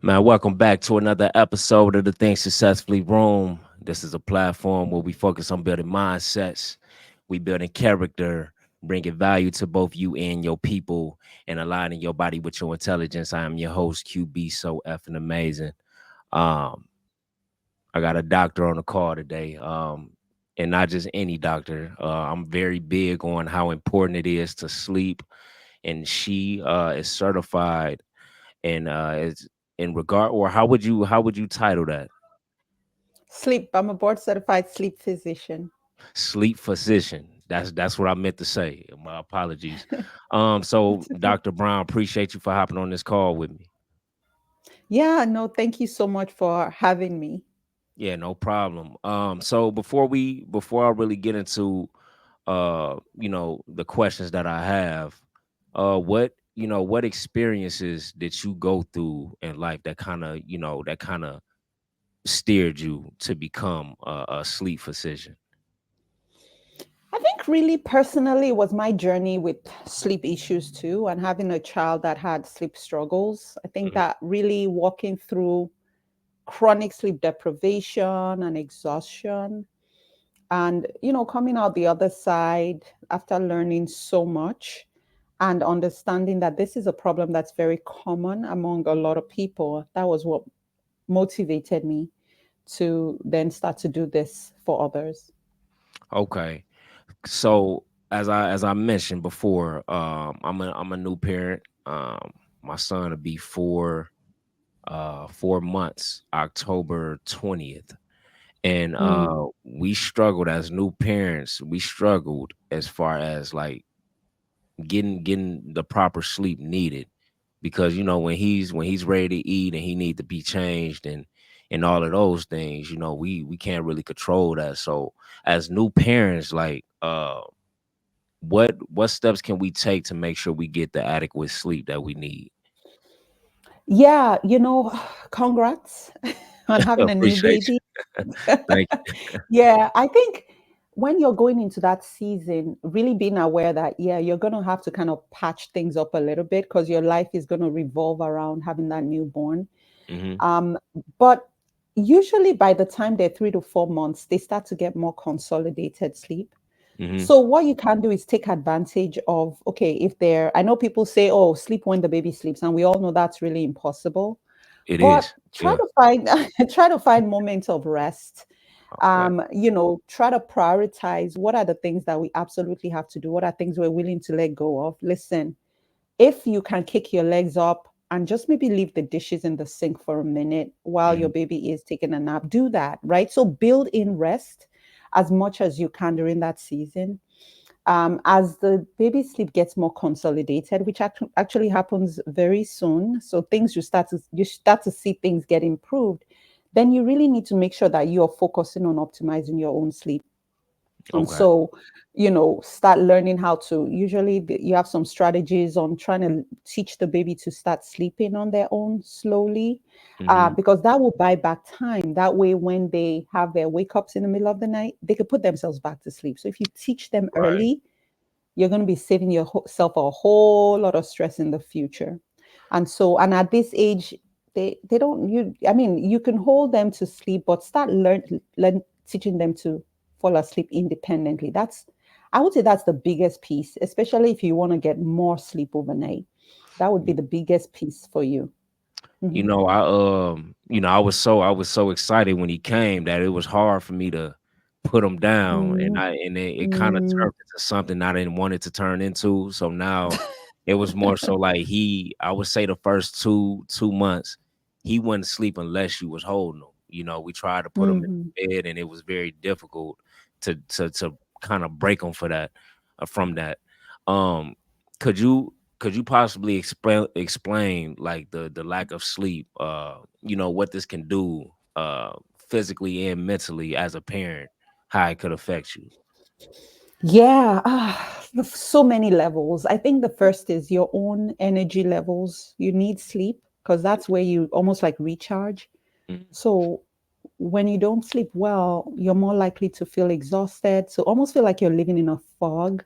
Man, welcome back to another episode of the Think Successfully Room. This is a platform where we focus on building mindsets, we building character, bringing value to both you and your people, and aligning your body with your intelligence. I am your host, QB, so effing amazing. Um, I got a doctor on the call today, and not just any doctor. I'm very big on how important it is to sleep, and she is certified and is in regard, or how would you title that? Sleep. I'm a board certified sleep physician. Sleep physician. That's what I meant to say. My apologies. So Dr. Brown, appreciate you for hopping on this call with me. Yeah, no, thank you so much for having me. Yeah, no problem. So before I really get into the questions that I have, what experiences did you go through in life that kind of steered you to become a sleep physician? I think really personally it was my journey with sleep issues too, and having a child that had sleep struggles. I think Mhm. that really walking through chronic sleep deprivation and exhaustion, and coming out the other side after learning so much and understanding that this is a problem that's very common among a lot of people. That was what motivated me to then start to do this for others. Okay. So as I mentioned before, I'm a new parent. My son will be 4 months, October 20th. And Mm. we struggled as new parents. We struggled as far as like getting the proper sleep needed, because when he's ready to eat and he need to be changed and all of those things, we can't really control that. So as new parents, like what steps can we take to make sure we get the adequate sleep that we need? Yeah, congrats on having a new Appreciate baby. you. Thank Yeah, I think when you're going into that season, really being aware that, yeah, you're going to have to kind of patch things up a little bit because your life is going to revolve around having that newborn. you. Hmm. Um, but usually by the time they're 3 to 4 months, they start to get more consolidated sleep. Hmm. So what you can do is take advantage of, okay, if they're, I know people say, oh, sleep when the baby sleeps, and we all know that's really impossible. It But is. try Yeah. to find try to find moments of rest. Okay. Try to prioritize what are the things that we absolutely have to do, what are things we're willing to let go of. Listen, if you can kick your legs up and just maybe leave the dishes in the sink for a minute while your Hmm. baby is taking a nap, do that, right? So build in rest as much as you can during that season. As the baby sleep gets more consolidated, which actually happens very soon, so things you start to see things get improved. Then you really need to make sure that you are focusing on optimizing your own sleep. And Okay. so, start learning how to. Usually, you have some strategies on trying to teach the baby to start sleeping on their own slowly, Hmm. because that will buy back time. That way, when they have their wake ups in the middle of the night, they could put themselves back to sleep. So, if you teach them Right. early, you're going to be saving yourself a whole lot of stress in the future. And so, and at this age, they don't you. I mean, you can hold them to sleep, but start learn teaching them to fall asleep independently. I would say that's the biggest piece, especially if you want to get more sleep overnight. That would be the biggest piece for you. Mhm. I was so excited when he came that it was hard for me to put him down, and Mm, it kind of mm. turned into something I didn't want it to turn into. So now it was more so like I would say the first two months he wouldn't sleep unless you was holding him. We tried to put him Mhm. in bed, and it was very difficult to kind of break him for that from that. Um, could you possibly explain like the lack of sleep, what this can do physically and mentally as a parent, how it could affect you? Yeah, so many levels. I think the first is your own energy levels. You need sleep because that's where you almost like recharge. Mhm. So when you don't sleep well, you're more likely to feel exhausted. So almost feel like you're living in a fog.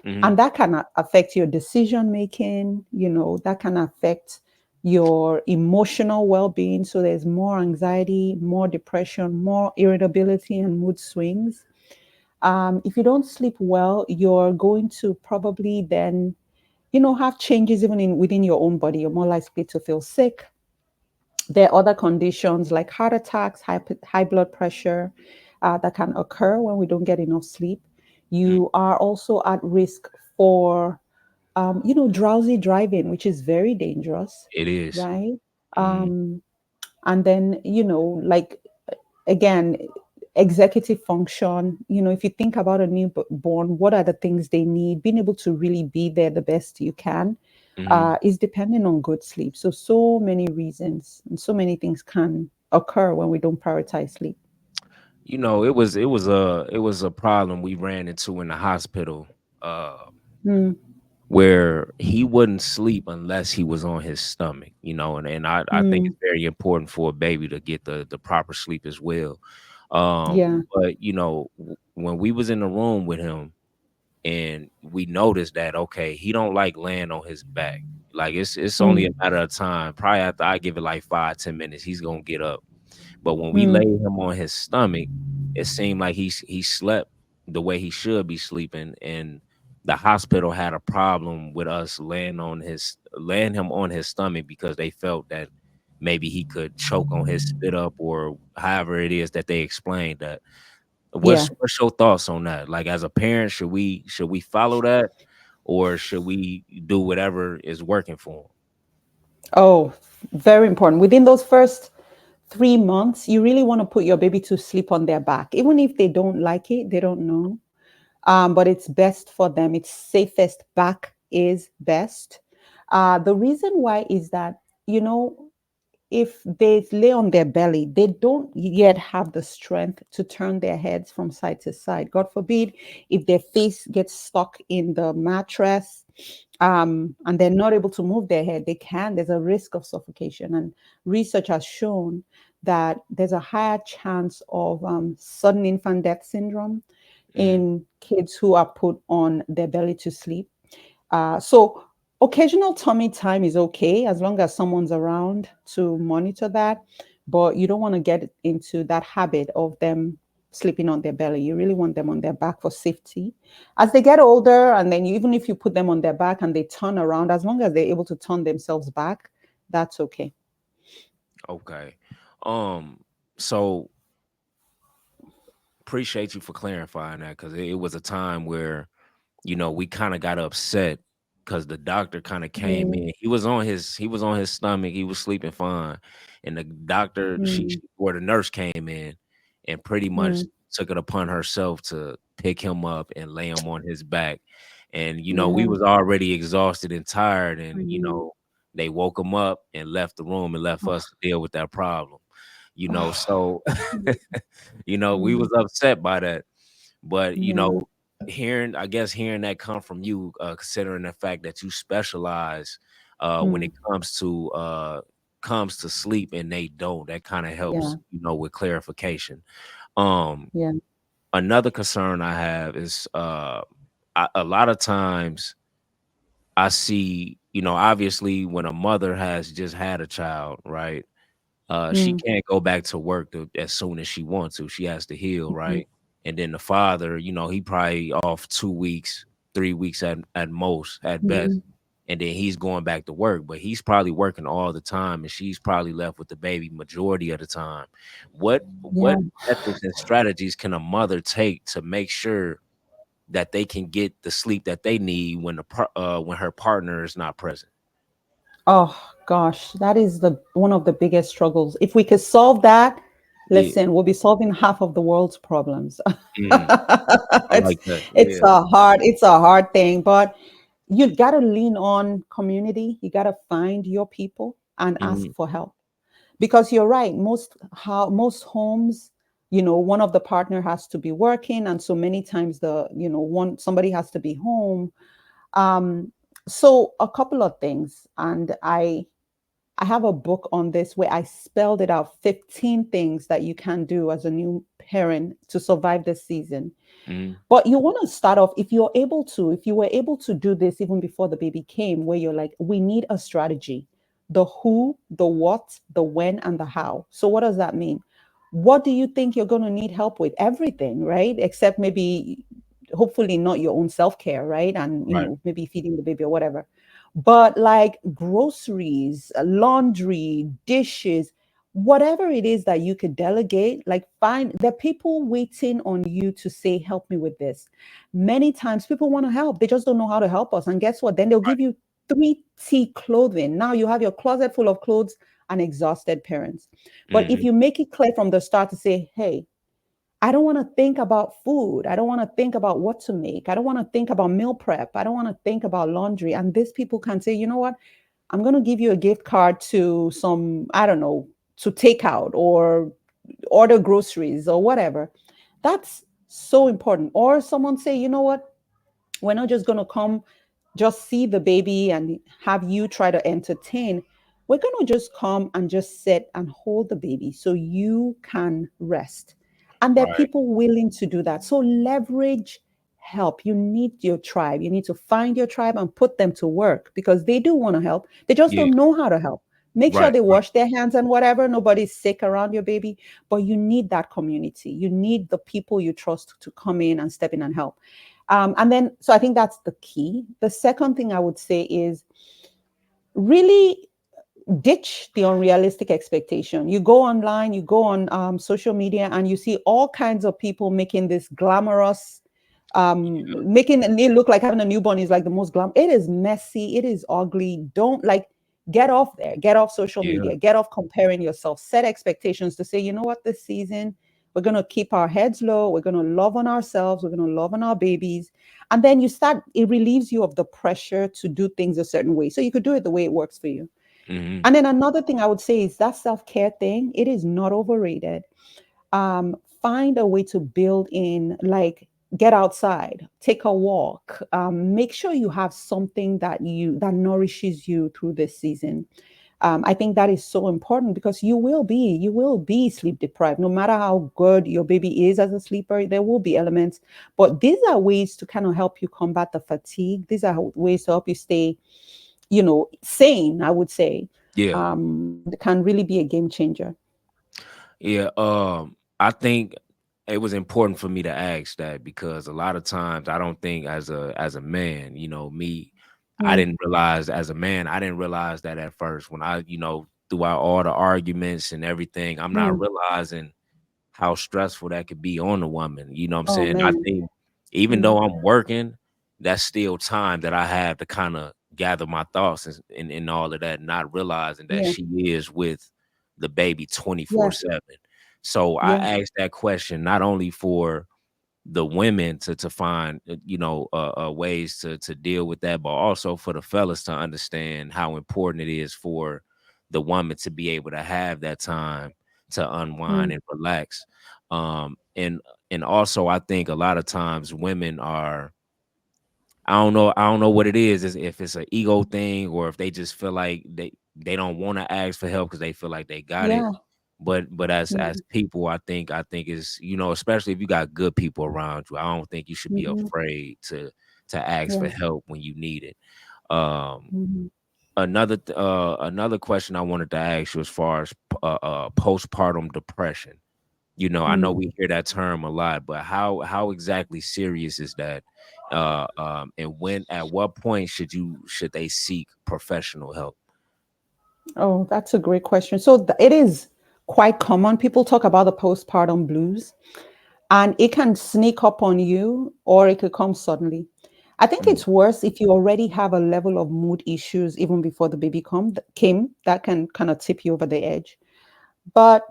Mhm. And that can affect your decision making, that can affect your emotional well-being. So there's more anxiety, more depression, more irritability, and mood swings. If you don't sleep well, you're going to probably then, have changes even in within your own body. You're more likely to feel sick. There are other conditions like heart attacks, high blood pressure, that can occur when we don't get enough sleep. Mm, You are also at risk for, drowsy driving, which is very dangerous, it is. right? Mm, Um, and then, like, again, executive function. If you think about a newborn, what are the things they need? Being able to really be there the best you can, mhm. is dependent on good sleep. So many reasons and so many things can occur when we don't prioritize sleep. It was a problem we ran into in the hospital, uh, Mm, where he wouldn't sleep unless he was on his stomach, and I think mm, it's very important for a baby to get the proper sleep as well. yeah. But when we was in the room with him and we noticed that, okay, he don't like laying on his back. Like it's only a Mm, matter of time. Probably after I give it like 5-10 minutes, he's gonna get up. But when we mm, laid him on his stomach, it seemed like he slept the way he should be sleeping, and the hospital had a problem with us laying him on his stomach because they felt that maybe he could choke on his spit up or however it is that they explained that. yeah. What's your thoughts on that? Like as a parent, should we follow that or should we do whatever is working for Oh, very important. Within those first 3 months, you really want to put your baby to sleep on their back. Even if they don't like it, they don't know. But it's best for them. It's safest. Back is best. The reason why is that, you know, if they lay on their belly, they don't yet have the strength to turn their heads from side to side. God forbid if their face gets stuck in the mattress, and they're not able to move their head, there's a risk of suffocation. And research has shown that there's a higher chance of sudden infant death syndrome it? in kids who are put on their belly to sleep. So occasional tummy time is okay as long as someone's around to monitor that, but you don't want to get into that habit of them sleeping on their belly. You really want them on their back for safety. As they get older, and then even if you put them on their back and they turn around, as long as they're able to turn themselves back, that's okay. Okay. Um, so appreciate you for clarifying that because it was a time where we kind of got upset because the doctor kind of came Mm, in. He was on his stomach. He was sleeping fine, and the doctor, mm, or the nurse came in, and pretty much mm, took it upon herself to pick him up and lay him on his back. And we yeah, was already exhausted and tired, and I know. they woke him up and left the room and left us to deal with that problem. So we Mm, was upset by that, but yeah. hearing that come from you, considering the fact that you specialize when Mm, it comes to sleep and they don't, that kind of yeah. helps, with clarification. Um, Yeah. Another concern I have is a lot of times I see, obviously when a mother has just had a child, right? She Mm, can't go back to work as soon as she wants to. She has to heal, mhm, right? And then the father, he probably off 2 weeks, 3 weeks at most, at best. mhm. And then he's going back to work, but he's probably working all the time, and she's probably left with the baby majority of the time. What Yeah. methods and strategies can a mother take to make sure that they can get the sleep that they need when her partner is not present? Oh gosh, that is the one of the biggest struggles. If we could solve that, Yeah. listen, we'll be solving half of the world's problems. Mm, I it's like that. it's Yeah. a hard thing, but you got to lean on community. You got to find your people and ask Mhm. for help. Because you're right, most homes, one of the partner has to be working, and so many times the, one somebody has to be home. So a couple of things, and I have a book on this where I spelled it out, 15 things that you can do as a new parent to survive this season. Mhm. But you want to start off, if you were able to do this even before the baby came, where you're like, we need a strategy. the who, the what, the when, and the how. So what does that mean? What do you think you're going to need help with? Everything, right? Except maybe, hopefully not your own self-care, right? And, Right. maybe feeding the baby or whatever. But like groceries, laundry, dishes, whatever it is that you could delegate, like find the people waiting on you to say, help me with this. Many times people want to help, they just don't know how to help us. And guess what? Then they'll Right. give you 3T clothing. Now you have your closet full of clothes and exhausted parents. But if Hmm. you make it clear from the start to say, hey, I don't want to think about food. I don't want to think about what to make. I don't want to think about meal prep. I don't want to think about laundry. And these people can say, you know what? I'm going to give you a gift card to some, I don't know, to take out or order groceries or whatever. That's so important. Or someone say, you know what? We're not just going to come just see the baby and have you try to entertain. We're going to just come and just sit and hold the baby so you can rest. And there are Right. people willing to do that. So leverage help. You need your tribe. You need to find your tribe and put them to work because they do want to help. They just Yeah. don't know how to help. Make sure Right. they Right. wash their hands and whatever. Nobody's sick around your baby, but you need that community. You need the people you trust to come in and step in and help. And then, so I think that's the key. The second thing I would say is really ditch the unrealistic expectation. You go online, you go on social media, and you see all kinds of people making this glamorous, making it look like having a newborn is like the most glam. It is messy. It is ugly. Don't like get off there. Get off social Yeah. media. Get off comparing yourself. Set expectations to say, you know what, this season we're going to keep our heads low. We're going to love on ourselves. We're going to love on our babies. And then you start, it relieves you of the pressure to do things a certain way. So you could do it the way it works for you. Hmm. And then another thing I would say is that self-care thing, it is not overrated. Find a way to build in, like get outside, take a walk, make sure you have something that nourishes you through this season. I think that is so important because you will be sleep deprived no matter how good your baby is as a sleeper. There will be elements, but these are ways to kind of help you combat the fatigue. These are ways to help you stay, sane, I would say. Yeah. It can really be a game changer. Yeah. I think it was important for me to ask that because a lot of times I don't think as a man, me, I Mm, didn't realize as a man, I didn't realize that at first when throughout all the arguments and everything, I'm not mm. realizing how stressful that could be on the woman. You know what I'm Oh saying? I man. think even Mm, though I'm working, that's still time that I have to kind of gather my thoughts and all of that, not realizing that yeah. she is with the baby Yeah. 24/7. So I Yeah. asked that question not only for the women to find ways to deal with that, but also for the fellas to understand how important it is for the woman to be able to have that time to unwind Mm, and relax. And also I think a lot of times women are, I don't know what it is if it's an ego thing or if they just feel like they don't want to ask for help because they feel like they got it. yeah. But as Mm, people, I think is, especially if you got good people around you, I don't think you should be mhm, afraid to ask for yeah. help when you need it. Um, Mhm, another question I wanted to ask you as far as postpartum depression. I know mm. we hear that term a lot, but how exactly serious is that? And when at what point should they seek professional help? Oh, that's a great question. So it is quite common. People talk about the postpartum blues, and it can sneak up on you or it could come suddenly. I think Mm, it's worse if you already have a level of mood issues even before the baby came. That can kind of tip you over the edge. But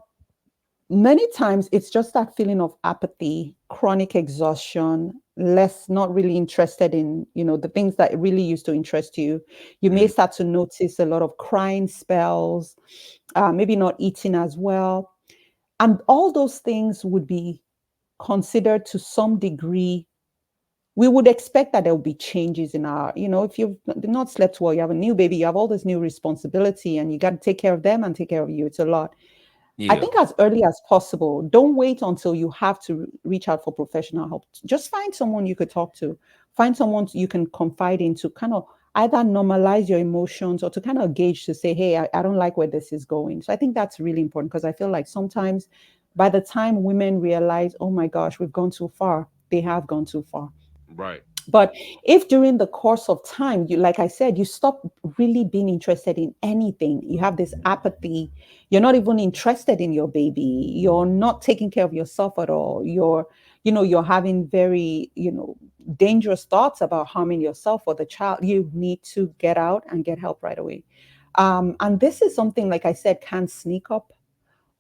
many times it's just that feeling of apathy, chronic exhaustion, less not really interested in, the things that really used to interest you. You may mm, start to notice a lot of crying spells, maybe not eating as well. And all those things would be considered to some degree. We would expect that there will be changes in our, if you've not slept well, you have a new baby, you have all this new responsibility, and you got to take care of them and take care of you. It's a lot. I yeah, think as early as possible, don't wait until you have to reach out for professional help. Just find someone you could talk to, find someone you can confide in to kind of either normalize your emotions or to kind of gauge to say, hey, I don't like where this is going. So I think that's really important because I feel like sometimes by the time women realize, oh my gosh, we've gone too far, they have gone too far. Right. But if during the course of time, you, like I said, you stop really being interested in anything, you have this apathy, you're not even interested in your baby, you're not taking care of yourself at all, you're having very, dangerous thoughts about harming yourself or the child, you need to get out and get help right away. And this is something, like I said, can sneak up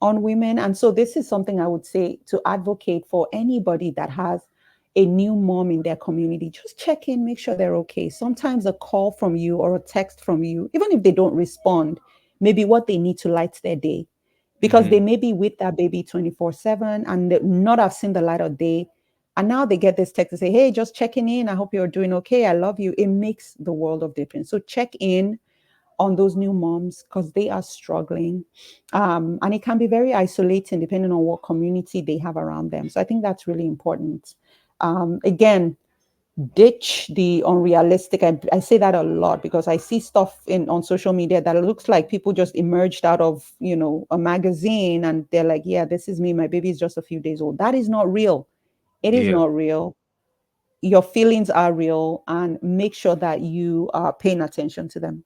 on women. And so this is something I would say to advocate for anybody that has a new mom in their community. Just check in, make sure they're okay. Sometimes a call from you or a text from you, even if they don't respond, maybe what they need to light their day. Because they Hmm. may be with that baby 24/7 and not have seen the light of day. And now they get this text to say, hey, just checking in. I hope you're doing okay. I love you. It makes the world of difference. So check in on those new moms because they are struggling. And it can be very isolating depending on what community they have around them. So I think that's really important. Again, ditch the unrealistic. I say that a lot because I see stuff in on social media that looks like people just emerged out of, a magazine and they're like, yeah, this is me. My baby is just a few days old. That is not real. It is Yeah. not real. Your feelings are real and make sure that you are paying attention to them.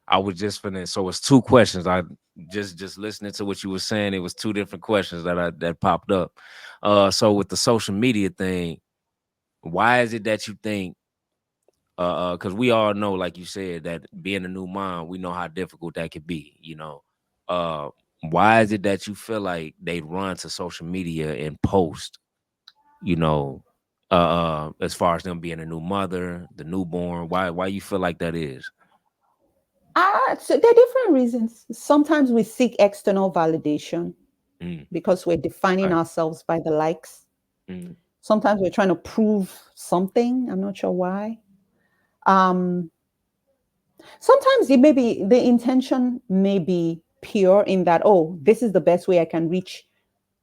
I was just finna. So it's two questions. I just listening to what you were saying. It was two different questions that popped up. So with the social media thing, why is it that you think? Because we all know, like you said, that being a new mom, we know how difficult that could be. Uh, why is it that you feel like they run to social media and post? You know, as far as them being a new mother, the newborn, why you feel like that is? So there are different reasons. Sometimes we seek external validation Mm, because we're defining right. ourselves by the likes. Mm, Sometimes we're trying to prove something. I'm not sure why. Um, Sometimes it may be the intention may be pure in that, oh, this is the best way I can reach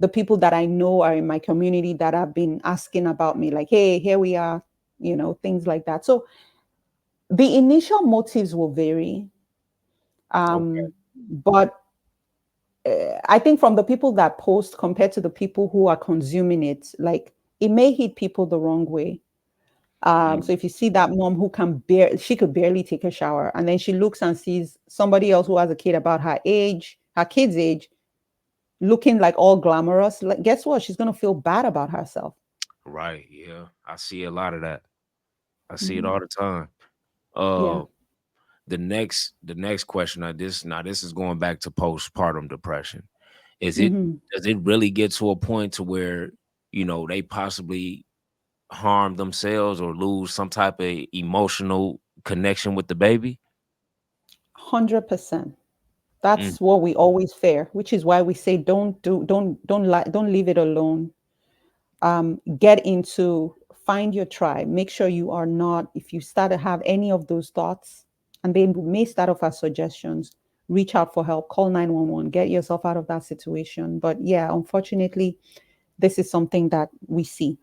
the people that I know are in my community that have been asking about me, like, hey, here we are, things like that. So the initial motives will vary. okay. But I think from the people that post compared to the people who are consuming it, like it may hit people the wrong way. So Mm, if you see that mom who she could barely take a shower, and then she looks and sees somebody else who has a kid about her age, her kid's age, looking like all glamorous, like guess what? She's gonna feel bad about herself. right. Yeah. I see a lot of that. I see it Mhm. all the time. Yeah. Uh the next question, this is going back to postpartum depression. Is it Hmm. does it really get to a point to where, they possibly harm themselves or lose some type of emotional connection with the baby? 100%. Mm, That's what we always fear, which is why we say don't leave it alone. Get into find your tribe, make sure you are not, if you start to have any of those thoughts and they may start off as suggestions, reach out for help, call 911, get yourself out of that situation. But yeah, unfortunately, this is something that we see.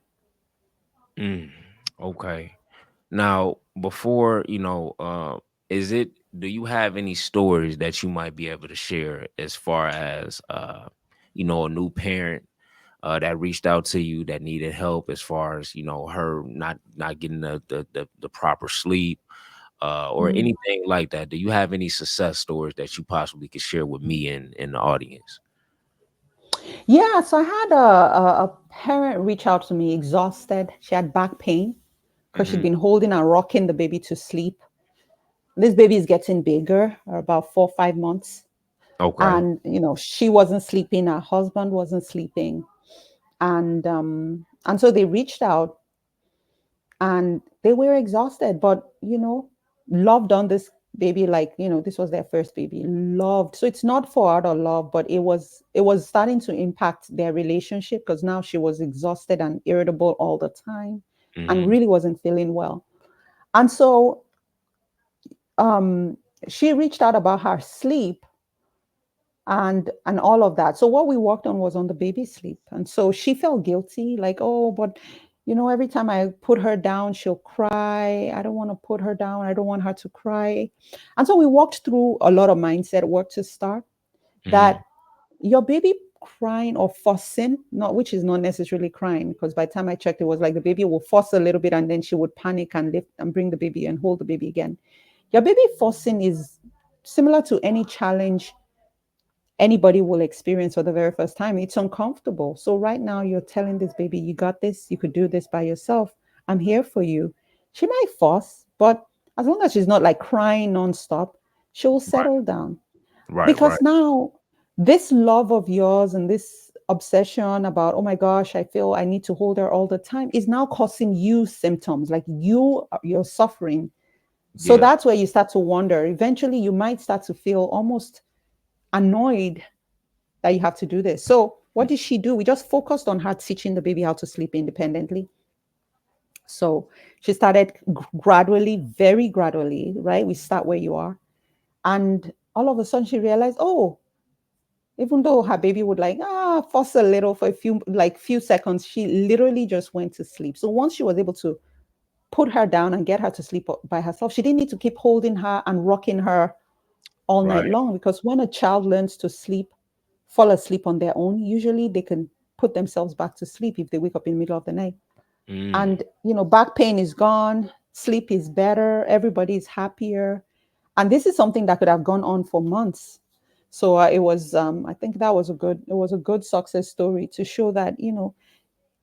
mm, okay. Now, before, is it do you have any stories that you might be able to share as far as a new parent that reached out to you that needed help as far as, her not getting the proper sleep, or Mhm. anything like that? Do you have any success stories that you possibly could share with me and in the audience? Yeah, so I had a parent reach out to me exhausted. She had back pain because she'd Hmm. been holding and rocking the baby to sleep. This baby is getting bigger, about 4 or 5 months. Okay. And she wasn't sleeping, her husband wasn't sleeping, and so they reached out and they were exhausted, but loved on this baby, like this was their first baby, loved. So it's not for out of love, but it was starting to impact their relationship because now she was exhausted and irritable all the time and Hmm. really wasn't feeling well. And so um she reached out about her sleep and all of that. So what we worked on was on the baby sleep. And so she felt guilty, like, oh, but Every time I put her down, she'll cry. I don't want to put her down. I don't want her to cry. And so we walked through a lot of mindset work to start that Mm-hmm. your baby crying or fussing, not which is not necessarily crying, because by the time I checked, it was like the baby will fuss a little bit and then she would panic and lift and bring the baby and hold the baby again. Your baby fussing is similar to any challenge anybody will experience for the very first time. It's uncomfortable. So right now you're telling this baby, you got this, you could do this by yourself. I'm here for you. She might fuss, but as long as she's not like crying nonstop, she'll Right, settle down. right, right. Because now this love of yours and this obsession about, oh my gosh, I feel I need to hold her all the time is now causing you symptoms like you're suffering. So Yeah. that's where you start to wonder. Eventually you might start to feel almost annoyed that you have to do this. So what did she do? We just focused on her teaching the baby how to sleep independently. So she started gradually, very gradually, right? We start where you are. And all of a sudden she realized, oh, even though her baby would like fuss a little for a few seconds, she literally just went to sleep. So once she was able to put her down and get her to sleep by herself, she didn't need to keep holding her and rocking her all night Right. long, because when a child learns to fall asleep on their own, usually they can put themselves back to sleep if they wake up in the middle of the night. Mm. And back pain is gone, sleep is better, everybody is happier. And this is something that could have gone on for months. So it was I think that was a good success story to show that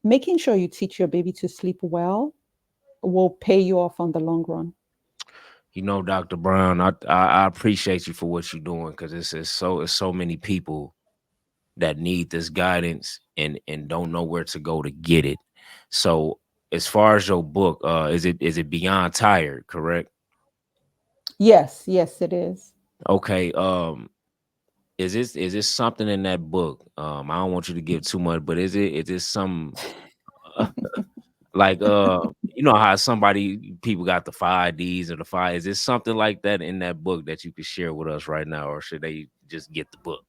making sure you teach your baby to sleep well will pay you off on the long run. Dr. Brown, I appreciate you for what you're doing because it's so many people that need this guidance and don't know where to go to get it. So as far as your book, is it Beyond Tired, correct? Yes, yes, it is. Okay. Is this something in that book? I don't want you to give too much, but is this some uh, like how somebody people got the 5 Ds or the five? Is this something like that in that book that you could share with us right now, or should they just get the book?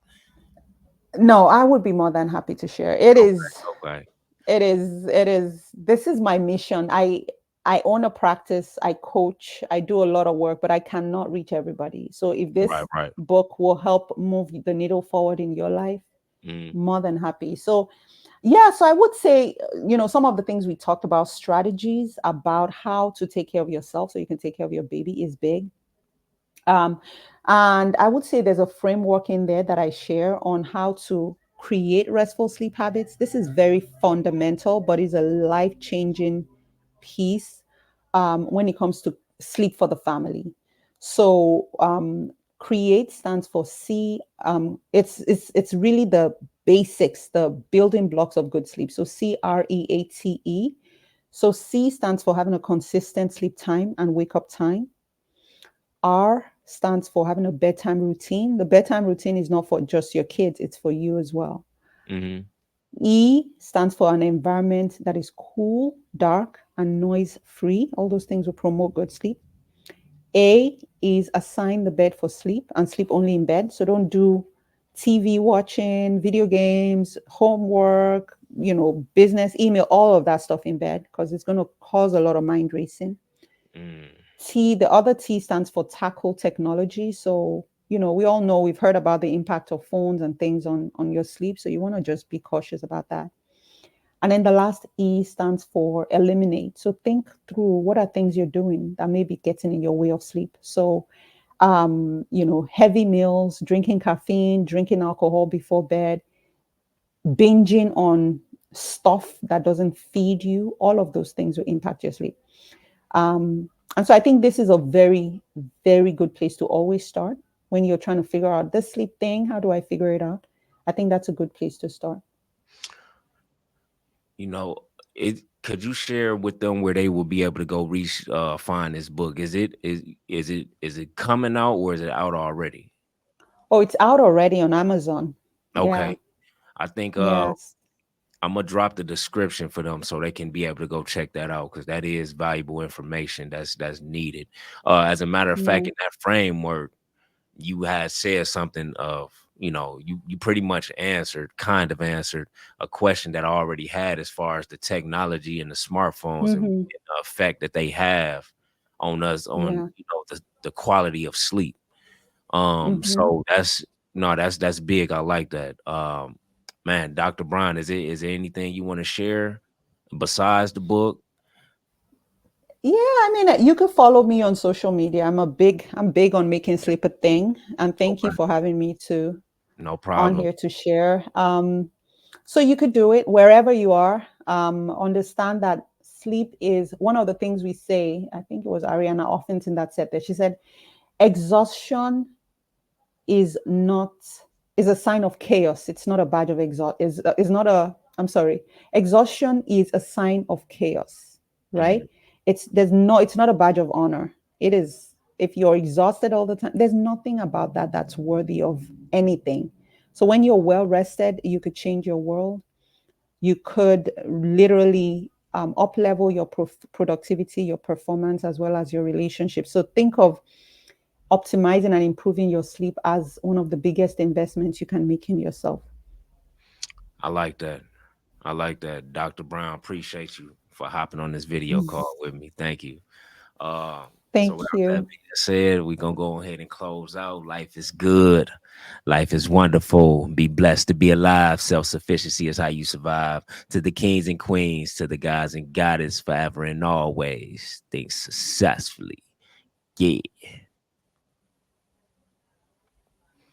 No, I would be more than happy to share. It Okay, is okay. this is my mission. I own a practice, I coach, I do a lot of work, but I cannot reach everybody. So if Right, this right. book will help move the needle forward in your life, Mm, more than happy. So yeah, so I would say, some of the things we talked about, strategies about how to take care of yourself so you can take care of your baby is big. Um, and I would say there's a framework in there that I share on how to create restful sleep habits. This is very fundamental, but is a life changing piece when it comes to sleep for the family. So, create stands for C. It's really the basics, the building blocks of good sleep. So CREATE. So C stands for having a consistent sleep time and wake up time. R stands for having a bedtime routine. The bedtime routine is not for just your kids, it's for you as well. mhm, E stands for an environment that is cool, dark, and noise free. All those things will promote good sleep. A is assign the bed for sleep and sleep only in bed. So don't do TV watching, video games, homework, business, email, all of that stuff in bed because it's going to cause a lot of mind racing. mm, T, the other T stands for tackle technology. So, we all know we've heard about the impact of phones and things on your sleep. So you want to just be cautious about that. And then the last E stands for eliminate. So think through what are things you're doing that may be getting in your way of sleep. So, heavy meals, drinking caffeine, drinking alcohol before bed, binging on stuff that doesn't feed you, all of those things will impact your sleep. And so I think this is a very, very good place to always start when you're trying to figure out this sleep thing. How do I figure it out? I think that's a good place to start. you know, it could you share with them where they will be able to go reach find this book? Is it coming out or is it out already? Oh, it's out already on Amazon. Yeah. Okay. I think Yes. I'm gonna drop the description for them so they can be able to go check that out because that is valuable information that's needed. As a matter of fact, Yeah. in that framework, you had said something of you pretty much kind of answered a question that I already had as far as the technology and the smartphones and Hmm. the effect that they have on us, on Yeah. the quality of sleep. Hmm. So that's no, that's big. I like that. Man, Dr. Brown, is there anything you want to share besides the book? Yeah, I mean, you could follow me on social media. I'm big on making sleep a thing. And thank you Okay, for having me to no on problem. here to share. So you could do it wherever you are. Understand that sleep is one of the things we say. I think it was Ariana Huffington that said that. She said, exhaustion is not is a sign of chaos. It's not a badge of exhaust. Is not a. I'm sorry. Exhaustion is a sign of chaos, right? Mhm. It's not a badge of honor. It is, if you're exhausted all the time, there's nothing about that that's worthy of anything. So when you're well rested, you could change your world. You could literally up level your productivity, your performance, as well as your relationship. So think of optimizing and improving your sleep as one of the biggest investments you can make in yourself. I like that. I like that. Dr. Brown, appreciate you for hopping on this video call with me. Thank you. Uh, so Thank without that you. being said, we're gonna go ahead and close out. Life is good. Life is wonderful. Be blessed to be alive. Self-sufficiency is how you survive. To the kings and queens, to the guys and goddess, forever and always. Think successfully. Yeah.